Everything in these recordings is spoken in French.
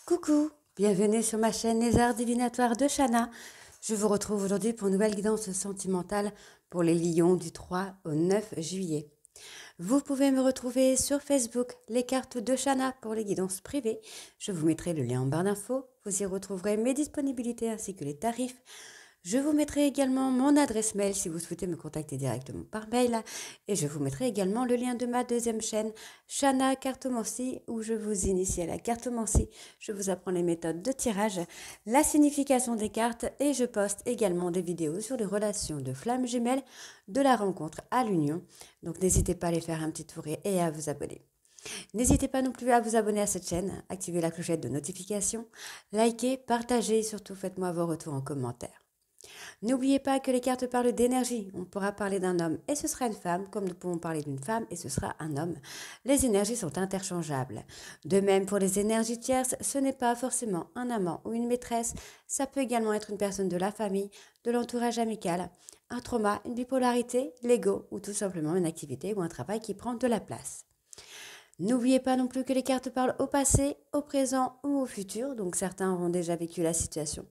Coucou, bienvenue sur ma chaîne Les Arts Divinatoires de Shana. Je vous retrouve aujourd'hui pour une nouvelle guidance sentimentale pour les lions du 3 au 9 juillet. Vous pouvez me retrouver sur Facebook, les cartes de Shana pour les guidances privées. Je vous mettrai le lien en barre d'infos. Vous y retrouverez mes disponibilités ainsi que les tarifs. Je vous mettrai également mon adresse mail si vous souhaitez me contacter directement par mail. Et je vous mettrai également le lien de ma deuxième chaîne, Shana Cartomancie, où je vous initie à la cartomancie. Je vous apprends les méthodes de tirage, la signification des cartes et je poste également des vidéos sur les relations de flammes jumelles de la rencontre à l'union. Donc n'hésitez pas à aller faire un petit tour et à vous abonner. N'hésitez pas non plus à vous abonner à cette chaîne, activer la clochette de notification, liker, partager et surtout faites-moi vos retours en commentaire. N'oubliez pas que les cartes parlent d'énergie. On pourra parler d'un homme et ce sera une femme, comme nous pouvons parler d'une femme et ce sera un homme. Les énergies sont interchangeables. De même pour les énergies tierces, ce n'est pas forcément un amant ou une maîtresse, ça peut également être une personne de la famille, de l'entourage amical, un trauma, une bipolarité, l'ego ou tout simplement une activité ou un travail qui prend de la place. N'oubliez pas non plus que les cartes parlent au passé, au présent ou au futur, donc certains auront déjà vécu la situation.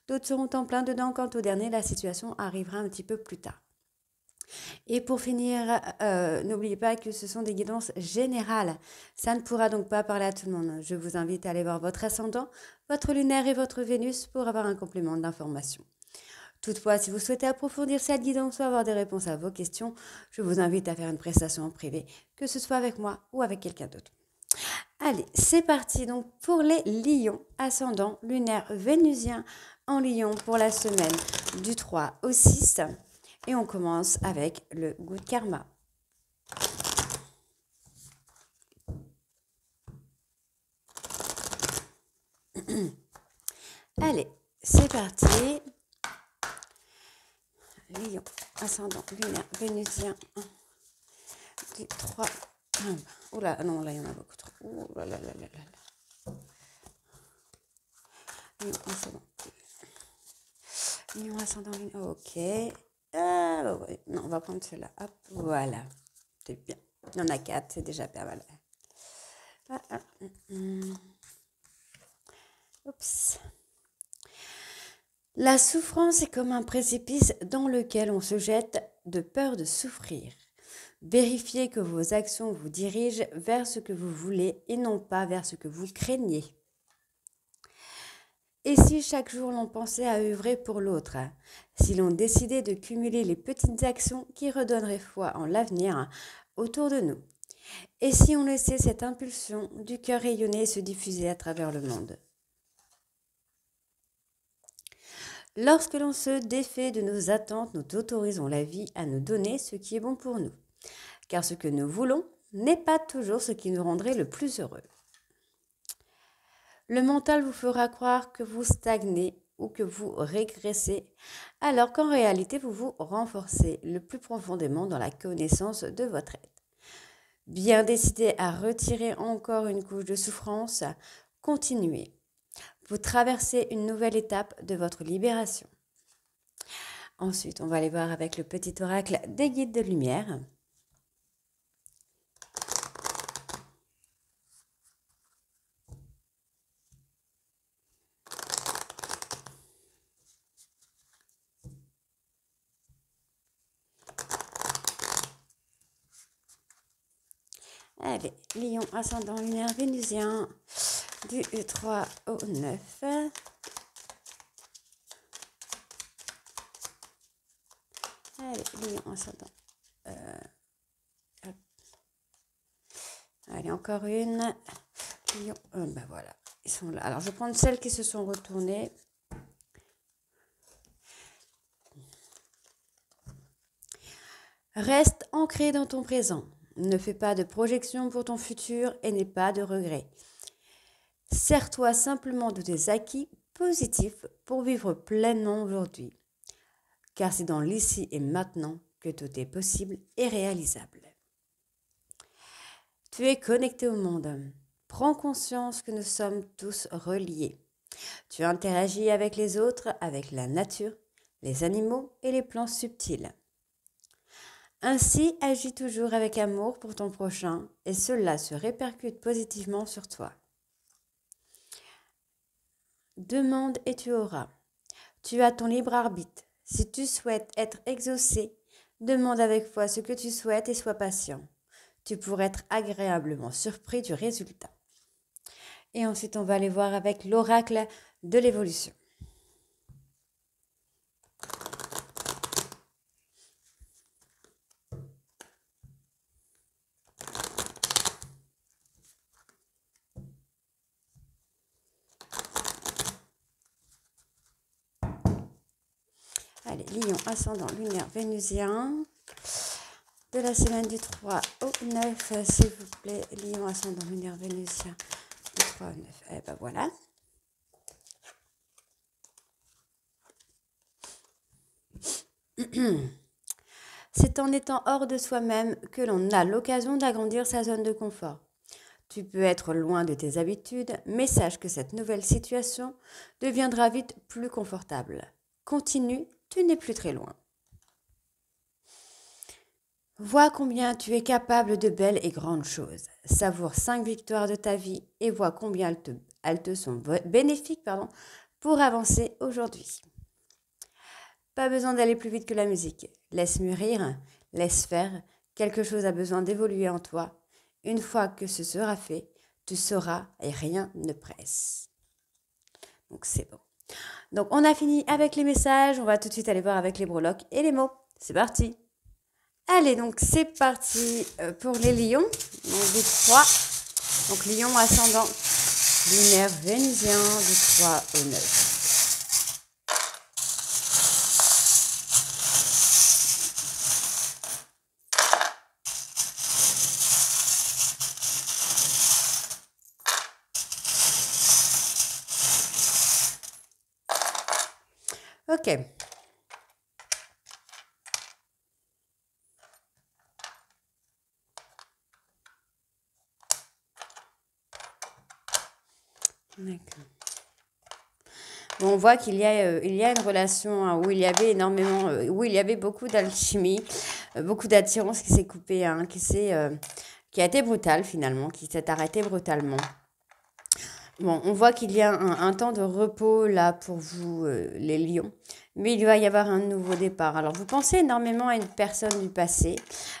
D'autres seront en plein dedans, quant au dernier, la situation arrivera un petit peu plus tard. Et pour finir, n'oubliez pas que ce sont des guidances générales. Ça ne pourra donc pas parler à tout le monde. Je vous invite à aller voir votre ascendant, votre lunaire et votre Vénus pour avoir un complément d'information. Toutefois, si vous souhaitez approfondir cette guidance ou avoir des réponses à vos questions, je vous invite à faire une prestation en privé, que ce soit avec moi ou avec quelqu'un d'autre. Allez, c'est parti donc pour les lions, ascendant lunaire vénusien en lion pour la semaine du 3 au 6. Et on commence avec le Good Karma. Allez, c'est parti. Lion, ascendant lunaire vénusien du 3. Oh là, non, là, il y en a beaucoup trop. Oh là là là là là. Lion, ascendant. Lion, ascendant, lunaire. Ok. Ouais. Non, on va prendre cela. Hop, voilà. C'est bien. Il y en a 4, c'est déjà pas mal. Oups. La souffrance est comme un précipice dans lequel on se jette de peur de souffrir. Vérifiez que vos actions vous dirigent vers ce que vous voulez et non pas vers ce que vous craignez. Et si chaque jour l'on pensait à œuvrer pour l'autre, si l'on décidait de cumuler les petites actions qui redonneraient foi en l'avenir autour de nous, et si on laissait cette impulsion du cœur rayonner et se diffuser à travers le monde. Lorsque l'on se défait de nos attentes, nous autorisons la vie à nous donner ce qui est bon pour nous, car ce que nous voulons n'est pas toujours ce qui nous rendrait le plus heureux. Le mental vous fera croire que vous stagnez ou que vous régressez, alors qu'en réalité vous vous renforcez le plus profondément dans la connaissance de votre être. Bien décidé à retirer encore une couche de souffrance, continuez. Vous traversez une nouvelle étape de votre libération. Ensuite, on va aller voir avec le petit oracle des guides de lumière. Allez, Lion, ascendant lunaire vénusien, du 3 au 9. Allez, Lion, ascendant. Allez, encore une. Lion, ben voilà, ils sont là. Alors, je vais prendre celles qui se sont retournées. Reste ancré dans ton présent. Ne fais pas de projection pour ton futur et n'aie pas de regrets. Sers-toi simplement de tes acquis positifs pour vivre pleinement aujourd'hui. Car c'est dans l'ici et maintenant que tout est possible et réalisable. Tu es connecté au monde. Prends conscience que nous sommes tous reliés. Tu interagis avec les autres, avec la nature, les animaux et les plans subtils. Ainsi, agis toujours avec amour pour ton prochain et cela se répercute positivement sur toi. demande et tu auras. Tu as ton libre arbitre. Si tu souhaites être exaucé, demande avec foi ce que tu souhaites et sois patient. Tu pourrais être agréablement surpris du résultat. Et ensuite, on va aller voir avec l'oracle de l'évolution. Allez, Lion, ascendant lunaire vénusien. De la semaine du 3 au 9, s'il vous plaît. Lion, ascendant lunaire vénusien. Du 3 au 9. Eh ben voilà. C'est en étant hors de soi-même que l'on a l'occasion d'agrandir sa zone de confort. Tu peux être loin de tes habitudes, mais sache que cette nouvelle situation deviendra vite plus confortable. Continue, tu n'es plus très loin. Vois combien tu es capable de belles et grandes choses. Savoure 5 victoires de ta vie et vois combien elles te sont bénéfiques pour avancer aujourd'hui. Pas besoin d'aller plus vite que la musique. Laisse mûrir, laisse faire. Quelque chose a besoin d'évoluer en toi. Une fois que ce sera fait, tu sauras et rien ne presse. Donc c'est bon. Donc on a fini avec les messages. On va tout de suite aller voir avec les breloques et les mots. C'est parti. Allez, donc c'est parti pour les lions. Donc du 3. Donc lion ascendant lunaire vénusien du 3 au 9. Ok. D'accord. Bon, on voit qu'il y a une relation où il y avait énormément, où il y avait beaucoup d'alchimie, beaucoup d'attirance qui s'est coupée, qui a été brutale finalement, qui s'est arrêtée brutalement. Bon, on voit qu'il y a un temps de repos là pour vous, les lions, mais il va y avoir un nouveau départ. Alors, vous pensez énormément à une personne du passé,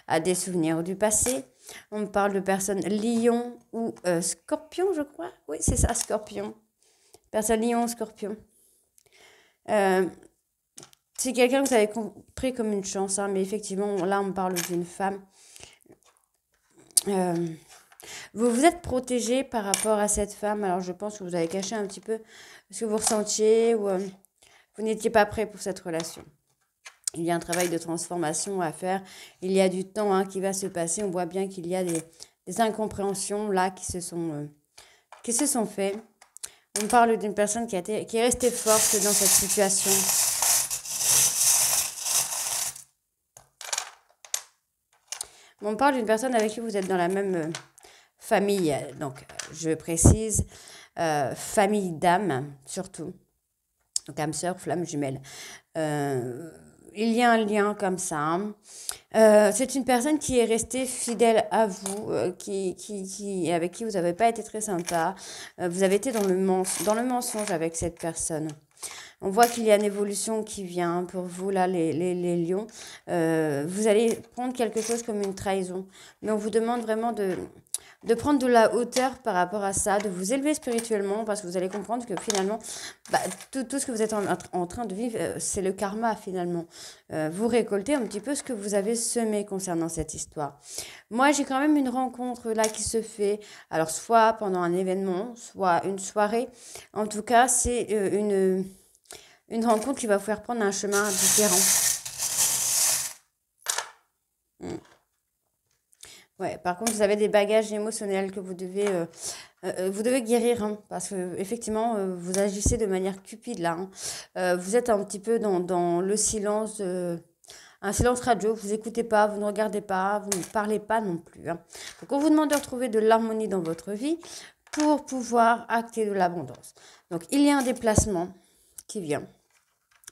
à des souvenirs du passé. On parle de personnes lion ou scorpion, je crois. Oui, c'est ça, scorpion. Personne lion, scorpion. C'est quelqu'un que vous avez pris comme une chance, hein, mais effectivement, là, on parle d'une femme. Vous vous êtes protégé par rapport à cette femme. Alors, je pense que vous avez caché un petit peu ce que vous ressentiez ou vous n'étiez pas prêt pour cette relation. Il y a un travail de transformation à faire. Il y a du temps qui va se passer. On voit bien qu'il y a des incompréhensions là qui se sont faites. On parle d'une personne qui est restée forte dans cette situation. On parle d'une personne avec qui vous êtes dans la même famille. Donc, je précise, famille d'âme, surtout. Donc, âme sœur, flamme jumelle. Il y a un lien comme ça. C'est une personne qui est restée fidèle à vous, avec qui vous n'avez pas été très sympa. Vous avez été dans le mensonge avec cette personne. On voit qu'il y a une évolution qui vient pour vous, là, les lions. Vous allez prendre quelque chose comme une trahison. Mais on vous demande vraiment de prendre de la hauteur par rapport à ça, de vous élever spirituellement, parce que vous allez comprendre que finalement, tout ce que vous êtes en train de vivre, c'est le karma finalement. Vous récoltez un petit peu ce que vous avez semé concernant cette histoire. Moi, j'ai quand même une rencontre là qui se fait, alors soit pendant un événement, soit une soirée. En tout cas, c'est une rencontre qui va vous faire prendre un chemin différent. Ouais, par contre, vous avez des bagages émotionnels que vous devez guérir, hein, parce que effectivement, vous agissez de manière cupide là. Vous êtes un petit peu dans le silence, un silence radio. Vous n'écoutez pas, vous ne regardez pas, vous ne parlez pas non plus. Hein. Donc, on vous demande de retrouver de l'harmonie dans votre vie pour pouvoir acter de l'abondance. Donc, il y a un déplacement qui vient.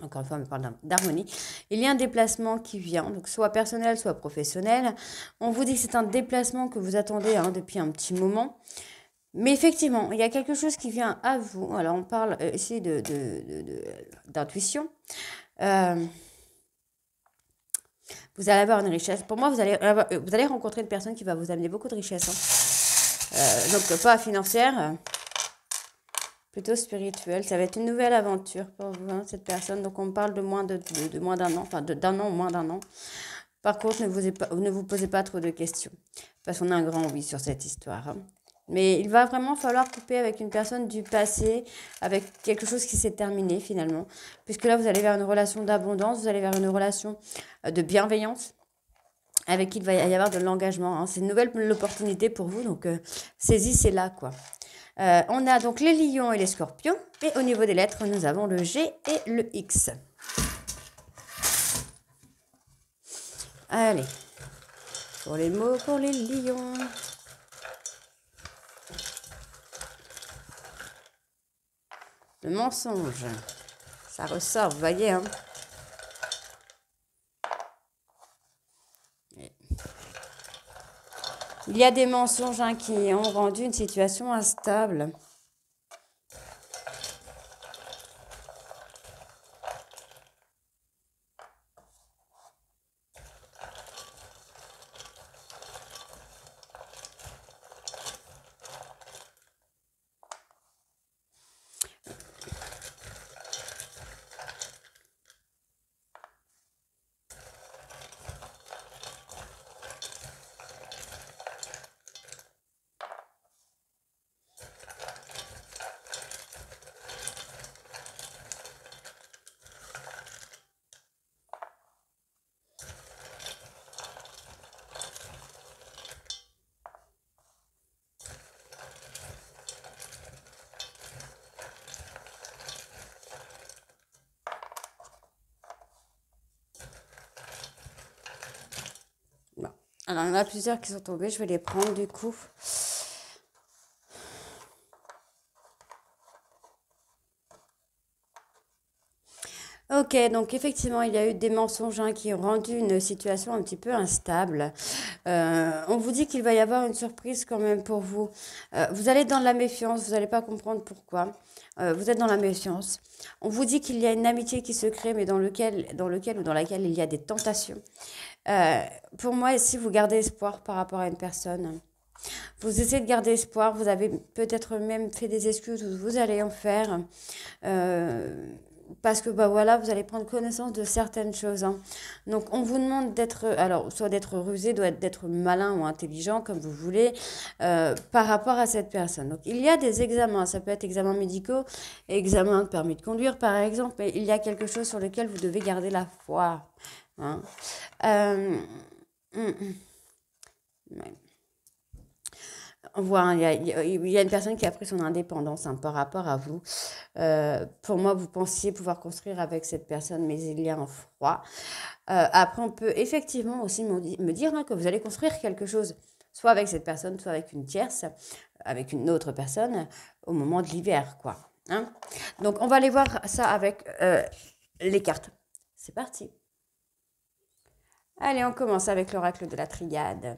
Encore une fois, on parle d'harmonie. Il y a un déplacement qui vient, donc soit personnel, soit professionnel. On vous dit que c'est un déplacement que vous attendez depuis un petit moment. Mais effectivement, il y a quelque chose qui vient à vous. Alors, on parle ici d'intuition. Euh, vous allez avoir une richesse. Pour moi, vous allez rencontrer une personne qui va vous amener beaucoup de richesse, hein. Donc, pas financière, plutôt spirituelle. Ça va être une nouvelle aventure pour vous, hein, cette personne. Donc, on parle de moins moins d'un an, enfin d'un an, moins d'un an. Par contre, ne vous posez pas trop de questions. Parce qu'on a un grand oui sur cette histoire, hein. Mais il va vraiment falloir couper avec une personne du passé, avec quelque chose qui s'est terminé finalement. Puisque là, vous allez vers une relation d'abondance, vous allez vers une relation de bienveillance, avec qui il va y avoir de l'engagement, hein. C'est une nouvelle opportunité pour vous, donc saisissez-la, quoi. On a donc les lions et les scorpions. Et au niveau des lettres, nous avons le G et le X. Allez, pour les mots, pour les lions. Le mensonge. Ça ressort, vous voyez, hein. Il y a des mensonges, hein, qui ont rendu une situation instable. Bon. Alors, il y en a plusieurs qui sont tombés. Je vais les prendre du coup. Ok, donc effectivement, il y a eu des mensonges, hein, qui ont rendu une situation un petit peu instable. On vous dit qu'il va y avoir une surprise quand même pour vous. Vous allez être dans la méfiance, vous n'allez pas comprendre pourquoi. Vous êtes dans la méfiance. On vous dit qu'il y a une amitié qui se crée, mais dans lequel ou dans laquelle il y a des tentations. Euh, pour moi, si vous gardez espoir par rapport à une personne, vous essayez de garder espoir, vous avez peut-être même fait des excuses, ou vous allez en faire. Euh, Parce que bah voilà, vous allez prendre connaissance de certaines choses, hein. Donc on vous demande d'être, alors soit d'être rusé, d'être malin ou intelligent, comme vous voulez, par rapport à cette personne. Donc il y a des examens, ça peut être examens médicaux, examen de permis de conduire par exemple, mais il y a quelque chose sur lequel vous devez garder la foi, hein. Euh, hum, hum, ouais. On voit, hein, il y a une personne qui a pris son indépendance, hein, par rapport à vous. Pour moi, vous pensiez pouvoir construire avec cette personne, mais il y a un froid. Après, on peut effectivement aussi me dire, hein, que vous allez construire quelque chose, soit avec cette personne, soit avec une tierce, avec une autre personne, au moment de l'hiver, quoi, hein. Donc, on va aller voir ça avec les cartes. C'est parti. Allez, on commence avec l'oracle de la triade.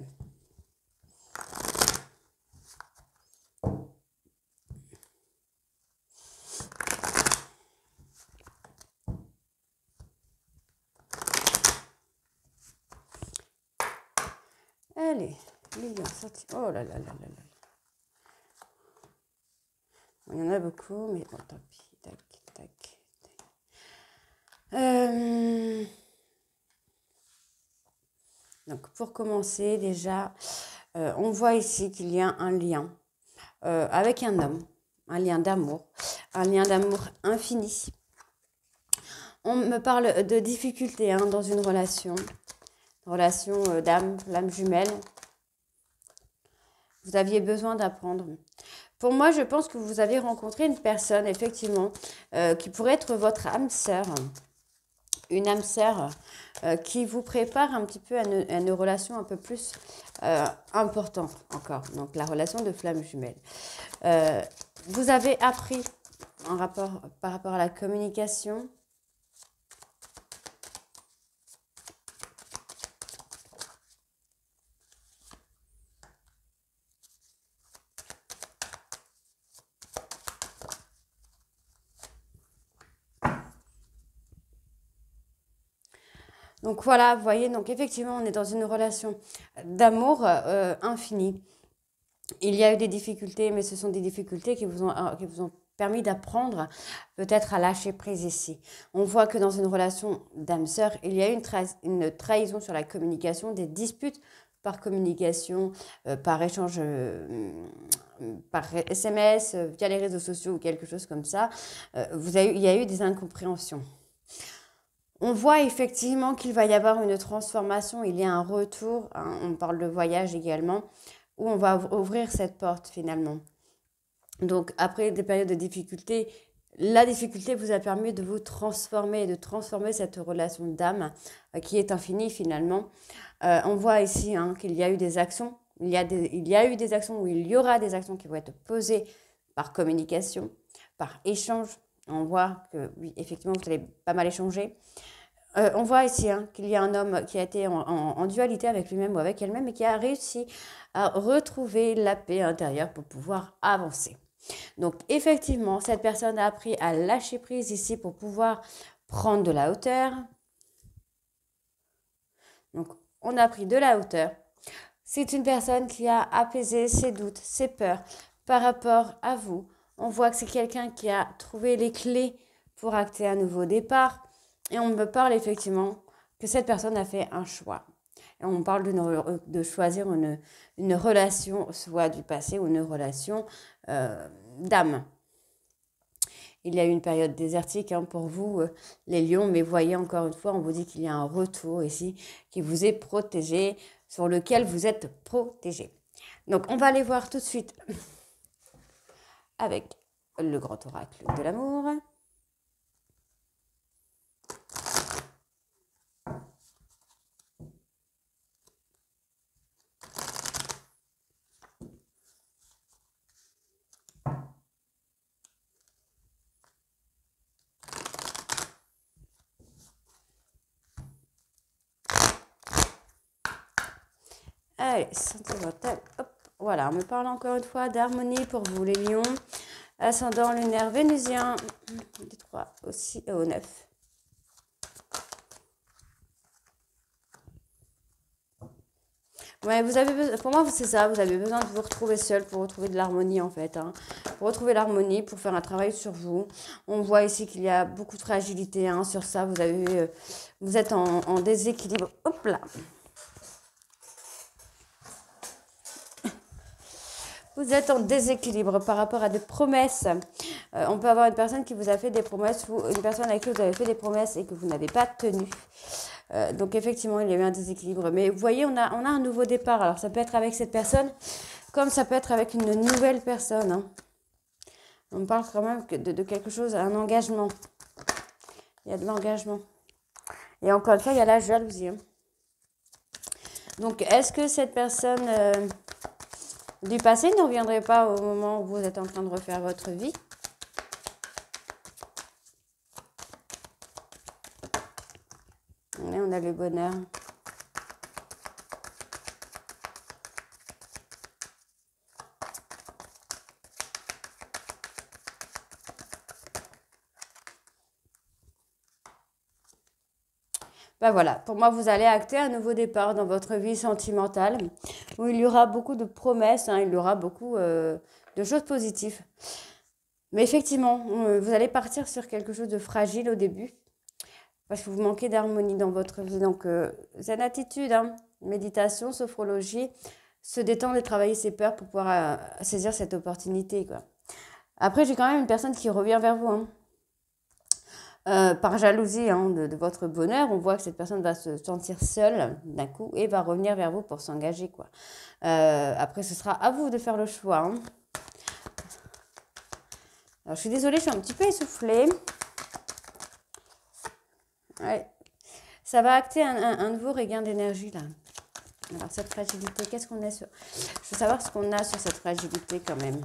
Allez, lion, sorti. Oh là là là là là. Il y en a beaucoup, mais bon, tant pis. Tac, tac. Euh, donc, pour commencer, déjà, on voit ici qu'il y a un lien avec un homme, un lien d'amour infini. On me parle de difficultés, hein, dans une relation d'âme, l'âme jumelle. Vous aviez besoin d'apprendre. Pour moi, je pense que vous avez rencontré une personne, effectivement, qui pourrait être votre âme sœur. Une âme sœur qui vous prépare un petit peu à une relation un peu plus importante encore. Donc, la relation de flamme jumelle. Vous avez appris par rapport à la communication. Donc voilà, vous voyez, donc effectivement, on est dans une relation d'amour infini. Il y a eu des difficultés, mais ce sont des difficultés qui vous ont permis d'apprendre peut-être à lâcher prise ici. On voit que dans une relation d'âme-sœur, il y a eu une trahison sur la communication, des disputes par communication, par échange, par SMS, via les réseaux sociaux ou quelque chose comme ça. Il y a eu des incompréhensions. On voit effectivement qu'il va y avoir une transformation, il y a un retour, hein, on parle de voyage également, où on va ouvrir cette porte finalement. Donc après des périodes de difficulté, la difficulté vous a permis de vous transformer, de transformer cette relation d'âme qui est infinie finalement. On voit ici hein, qu'il y a eu des actions, il y a eu des actions ou il y aura des actions qui vont être posées par communication, par échange. On voit que oui, effectivement, vous allez pas mal échanger. On voit ici hein, qu'il y a un homme qui a été en dualité avec lui-même ou avec elle-même et qui a réussi à retrouver la paix intérieure pour pouvoir avancer. Donc effectivement, cette personne a appris à lâcher prise ici pour pouvoir prendre de la hauteur. Donc on a pris de la hauteur. C'est une personne qui a apaisé ses doutes, ses peurs par rapport à vous. On voit que c'est quelqu'un qui a trouvé les clés pour acter un nouveau départ. Et on me parle effectivement que cette personne a fait un choix. Et on parle de choisir une relation, soit du passé ou une relation d'âme. Il y a eu une période désertique hein, pour vous, les lions, mais voyez encore une fois, on vous dit qu'il y a un retour ici qui vous est protégé, sur lequel vous êtes protégé. Donc, on va aller voir tout de suite avec le grand oracle de l'amour. Allez, sentimental. Hop, voilà, on me parle encore une fois d'harmonie pour vous, les lions. Ascendant lunaire vénusien, du 3 au 9. Ouais, pour moi, c'est ça, vous avez besoin de vous retrouver seul pour retrouver de l'harmonie en fait. Hein. Pour retrouver l'harmonie, pour faire un travail sur vous. On voit ici qu'il y a beaucoup de fragilité hein, sur ça. Vous êtes en déséquilibre. Hop là. Vous êtes en déséquilibre par rapport à des promesses. On peut avoir une personne qui vous a fait des promesses ou une personne avec qui vous avez fait des promesses et que vous n'avez pas tenu. Donc effectivement, il y a eu un déséquilibre. Mais vous voyez, on a un nouveau départ. Alors ça peut être avec cette personne, comme ça peut être avec une nouvelle personne. Hein. On parle quand même de quelque chose, un engagement. Il y a de l'engagement. Et encore une fois, il y a la jalousie. Hein. Donc est-ce que cette personne du passé ne reviendrait pas au moment où vous êtes en train de refaire votre vie? Et on a le bonheur. Ben voilà, pour moi, vous allez acter un nouveau départ dans votre vie sentimentale où il y aura beaucoup de promesses, hein, il y aura beaucoup de choses positives. Mais effectivement, vous allez partir sur quelque chose de fragile au début parce que vous manquez d'harmonie dans votre vie. Donc, zen attitude, hein, méditation, sophrologie, se détendre et travailler ses peurs pour pouvoir saisir cette opportunité, quoi. Après, j'ai quand même une personne qui revient vers vous, hein. Par jalousie hein, de votre bonheur, on voit que cette personne va se sentir seule d'un coup et va revenir vers vous pour s'engager, quoi. Après, ce sera à vous de faire le choix. Hein. Alors, je suis désolée, je suis un petit peu essoufflée. Ouais. Ça va acter un nouveau regain d'énergie, là. Alors, cette fragilité, qu'est-ce qu'on a sur... Je veux savoir ce qu'on a sur cette fragilité, quand même.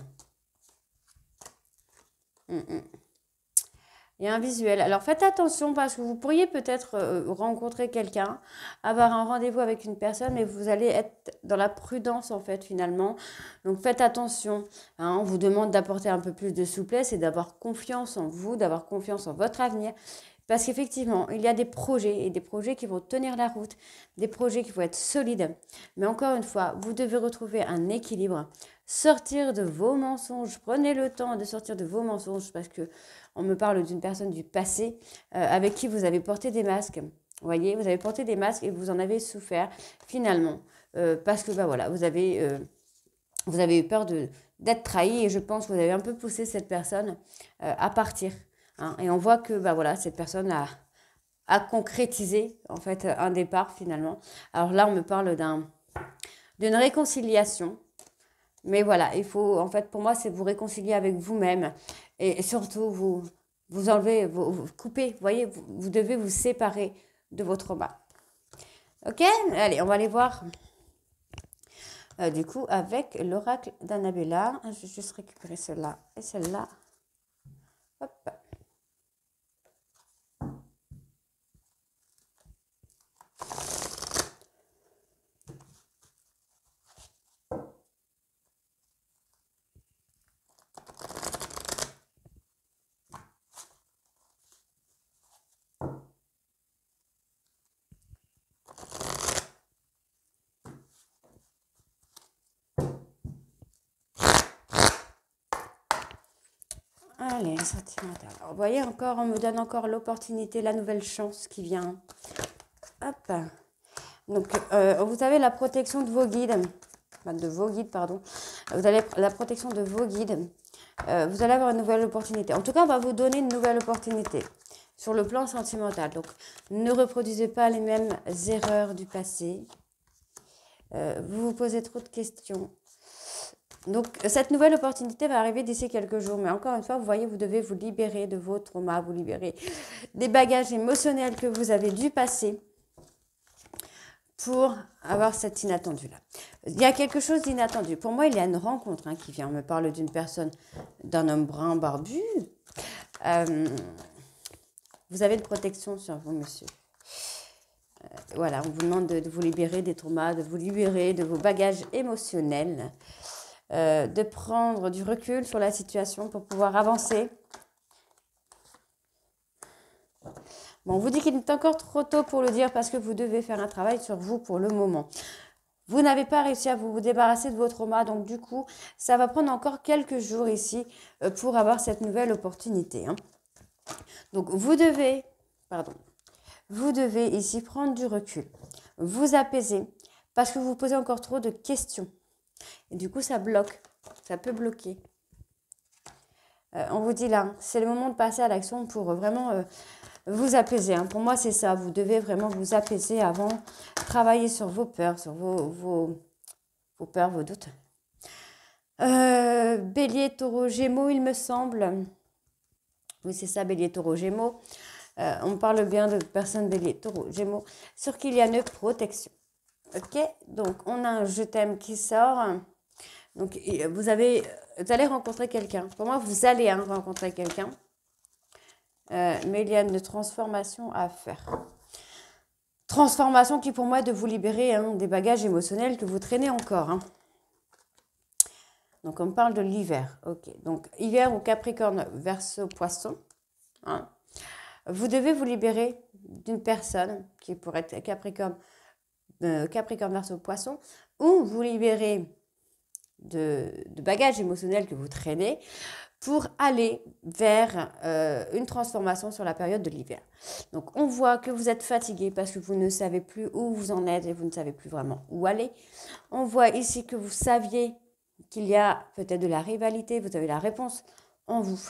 Il y a un visuel. Alors faites attention parce que vous pourriez peut-être rencontrer quelqu'un, avoir un rendez-vous avec une personne, mais vous allez être dans la prudence en fait finalement. Donc faites attention. Hein, on vous demande d'apporter un peu plus de souplesse et d'avoir confiance en vous, d'avoir confiance en votre avenir Parce qu'effectivement, il y a des projets et des projets qui vont tenir la route, des projets qui vont être solides. Mais encore une fois, vous devez retrouver un équilibre, sortir de vos mensonges. Prenez le temps de sortir de vos mensonges parce que on me parle d'une personne du passé avec qui vous avez porté des masques. Vous voyez, vous avez porté des masques et vous en avez souffert finalement parce que bah voilà, vous avez eu peur d'être trahi et je pense que vous avez un peu poussé cette personne à partir. Hein. Et on voit que bah voilà, cette personne a concrétisé en fait un départ finalement. Alors là, on me parle d'une réconciliation. Mais voilà, il faut, en fait, pour moi, c'est vous réconcilier avec vous-même et surtout vous enlever, vous couper. Vous voyez, vous devez vous séparer de vos traumas. Ok? Allez, on va aller voir. Du coup, avec l'oracle d'Annabella, je vais juste récupérer celle-là et celle-là. Hop. Allez, sentimental. Vous voyez encore, on me donne encore l'opportunité, la nouvelle chance qui vient. Hop. Donc, vous avez la protection de vos guides. Pardon. Vous avez la protection de vos guides. Vous allez avoir une nouvelle opportunité. En tout cas, on va vous donner une nouvelle opportunité sur le plan sentimental. Donc, ne reproduisez pas les mêmes erreurs du passé. Vous vous posez trop de questions. Donc, cette nouvelle opportunité va arriver d'ici quelques jours. Mais encore une fois, vous voyez, vous devez vous libérer de vos traumas, vous libérer des bagages émotionnels que vous avez dû passer pour avoir cet inattendu-là. Il y a quelque chose d'inattendu. Pour moi, il y a une rencontre qui vient. On me parle d'une personne, d'un homme brun barbu. Vous avez une protection sur vous, monsieur. Voilà, on vous demande de vous libérer des traumas, de vous libérer de vos bagages émotionnels. De prendre du recul sur la situation pour pouvoir avancer. Bon, on vous dit qu'il est encore trop tôt pour le dire parce que vous devez faire un travail sur vous pour le moment. Vous n'avez pas réussi à vous débarrasser de vos traumas, donc du coup, ça va prendre encore quelques jours ici pour avoir cette nouvelle opportunité. Hein. Donc, vous devez ici prendre du recul, vous apaiser parce que vous vous posez encore trop de questions. Et du coup, ça bloque. Ça peut bloquer. On vous dit là, c'est le moment de passer à l'action pour vraiment vous apaiser. Hein. Pour moi, c'est ça. Vous devez vraiment vous apaiser avant. Travailler sur vos peurs, sur vos peurs, vos doutes. Bélier, taureau, gémeaux, il me semble. Oui, c'est ça, bélier, taureau, gémeaux. On parle bien de personnes bélier, taureau, gémeaux, sur qu'il y a une protection. Ok, donc on a un je t'aime qui sort. Donc vous allez rencontrer quelqu'un. Pour moi, vous allez rencontrer quelqu'un. Mais il y a une transformation à faire. Transformation qui pour moi est de vous libérer des bagages émotionnels que vous traînez encore. Hein. Donc on parle de l'hiver. Ok, donc hiver ou Capricorne, Verseau, Poisson. Hein. Vous devez vous libérer d'une personne qui pourrait être Capricorne, Verseau, Poisson, ou vous libérer de bagages émotionnels que vous traînez pour aller vers une transformation sur la période de l'hiver. Donc, on voit que vous êtes fatigué parce que vous ne savez plus où vous en êtes et vous ne savez plus vraiment où aller. On voit ici que vous saviez qu'il y a peut-être de la rivalité, vous avez la réponse en vous.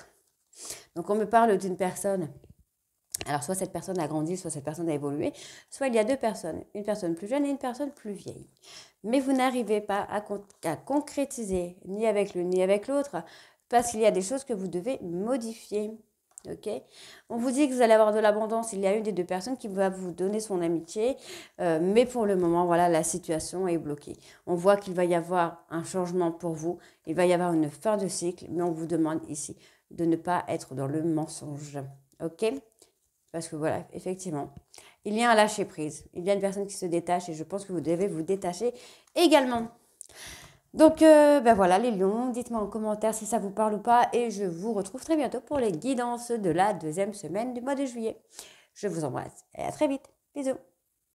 Donc, on me parle d'une personne. Alors, soit cette personne a grandi, soit cette personne a évolué, soit il y a deux personnes, une personne plus jeune et une personne plus vieille. Mais vous n'arrivez pas à concrétiser ni avec l'une ni avec l'autre parce qu'il y a des choses que vous devez modifier. Ok, on vous dit que vous allez avoir de l'abondance. Il y a une des deux personnes qui va vous donner son amitié, mais pour le moment, voilà, la situation est bloquée. On voit qu'il va y avoir un changement pour vous. Il va y avoir une fin de cycle, mais on vous demande ici de ne pas être dans le mensonge. Ok ? Parce que voilà, effectivement, il y a un lâcher-prise. Il y a une personne qui se détache et je pense que vous devez vous détacher également. Donc, ben voilà les lions, dites-moi en commentaire si ça vous parle ou pas et je vous retrouve très bientôt pour les guidances de la deuxième semaine du mois de juillet. Je vous embrasse et à très vite. Bisous.